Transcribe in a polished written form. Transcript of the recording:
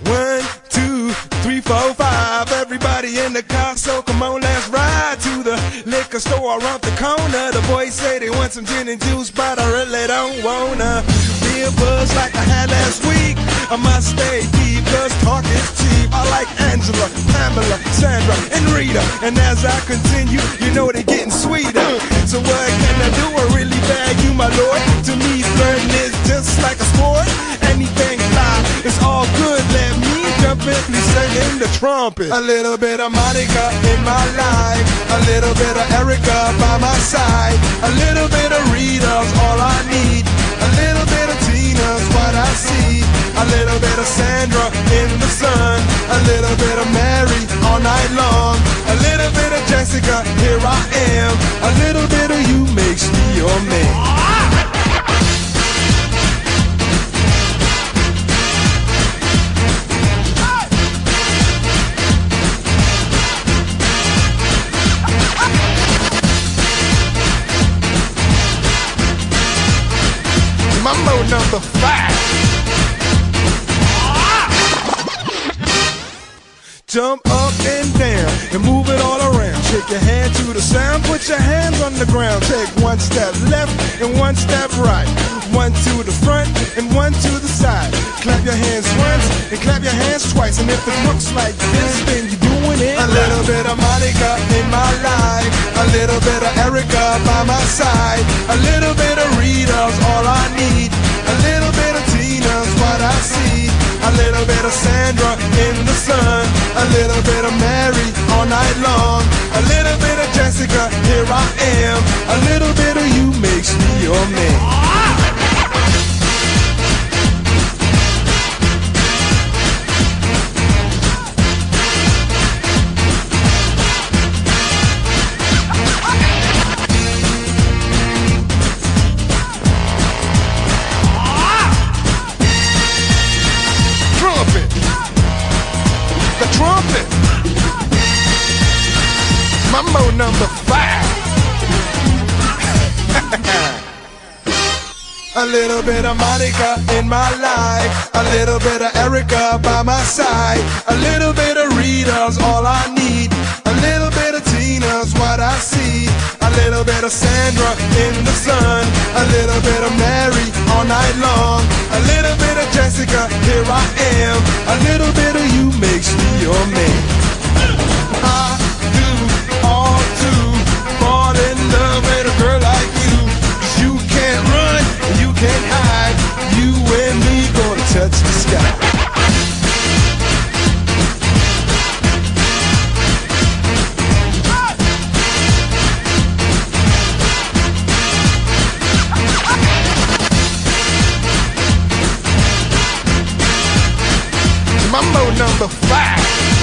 One, two, three, four, five. Everybody in the car, so come on, let's ride to the liquor store around the corner. The boys say they want some gin and juice, but I really don't wanna be a buzz like I had last week. I must stay deep, cause talk is cheap. I like Angela, Pamela, Sandra, and Rita. And as I continue, you know they're getting sweeter. So what can I do? I really bag you, my lord. To me, flirting is just like a sport. Anything fly, it's all good. Let me jump in, please sing in the trumpet. A little bit of Monica in my life, a little bit of Erica by my side, a little bit of Rita's all I need, a little bit of Tina's what I see, a little bit of Sandra in the sun, a little bit of Mary all night long, a little bit of Jessica, here I am, a little bit of you makes me your man. Mambo number 5. Jump up and down and move it all around. Shake your hand to the sound, put your hands on the ground. Take one step left and one step right. One to the front and one to the side. Clap your hands once and clap your hands twice. And if it looks like this, then you're doing it. A little bit of Monica in my life, a little bit of Erica by my side, a little bit of Rita's all I need, a little bit of Tina's what I see, a little bit of Sandra in the sun, a little bit of Mary all night long, a little bit of Jessica, here I am, a little bit of you makes me your man. Trumpet. Mambo number 5. A little bit of Monica in my life, a little bit of Erica by my side, a little bit of Rita's all I need, a little bit of Tina's what I see, a little bit of Sandra in the sun, a little bit of Mary all night long, a little bit of Jessica, here I am, a little bit of you makes me your man. I do all to fall in love with a girl like you. 'Cause you can't run, you can't hide. You and me gonna touch the sky. Mambo number 5.